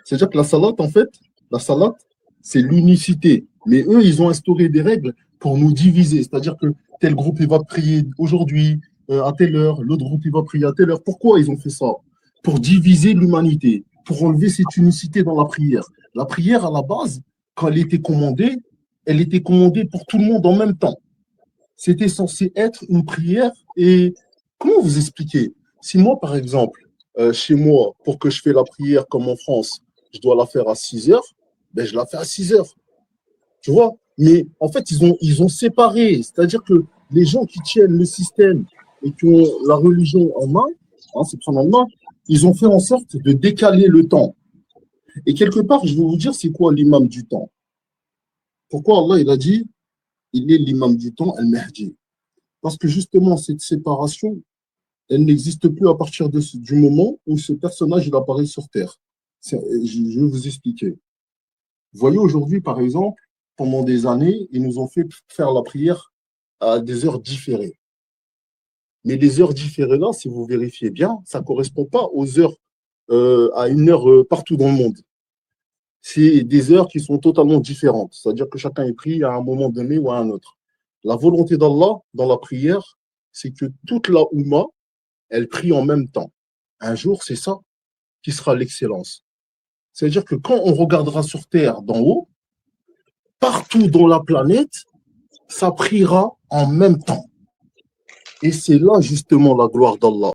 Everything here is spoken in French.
C'est-à-dire que la salat, c'est l'unicité. Mais eux, ils ont instauré des règles pour nous diviser. C'est-à-dire que tel groupe, il va prier aujourd'hui à telle heure, l'autre groupe, il va prier à telle heure. Pourquoi ils ont fait ça? Pour diviser l'humanité, pour enlever cette unicité dans la prière. La prière, à la base, quand elle était commandée pour tout le monde en même temps. C'était censé être une prière. Et comment vous expliquer? Si moi, par exemple, chez moi, pour que je fais la prière comme en France, je dois la faire à 6 heures, ben je la fais à 6 heures. Tu vois? Mais en fait, ils ont séparé. C'est-à-dire que les gens qui tiennent le système et qui ont la religion en main, hein, c'est prendre en main, ils ont fait en sorte de décaler le temps. Et quelque part, je vais vous dire, c'est quoi l'imam du temps? Pourquoi Allah il a dit, il est l'imam du temps, Al-Mahdi? Parce que justement, cette séparation, elle n'existe plus à partir du moment où ce personnage il apparaît sur Terre. Je vais vous expliquer. Vous voyez, aujourd'hui, par exemple, pendant des années, ils nous ont fait faire la prière à des heures différées. Mais les heures différées là, si vous vérifiez bien, ça ne correspond pas aux heures, à une heure partout dans le monde. C'est des heures qui sont totalement différentes. C'est-à-dire que chacun est pris à un moment donné ou à un autre. La volonté d'Allah dans la prière, c'est que toute la Oumma, elle prie en même temps. Un jour, c'est ça qui sera l'excellence. C'est-à-dire que quand on regardera sur Terre d'en haut, partout dans la planète, ça priera en même temps. Et c'est là justement la gloire d'Allah.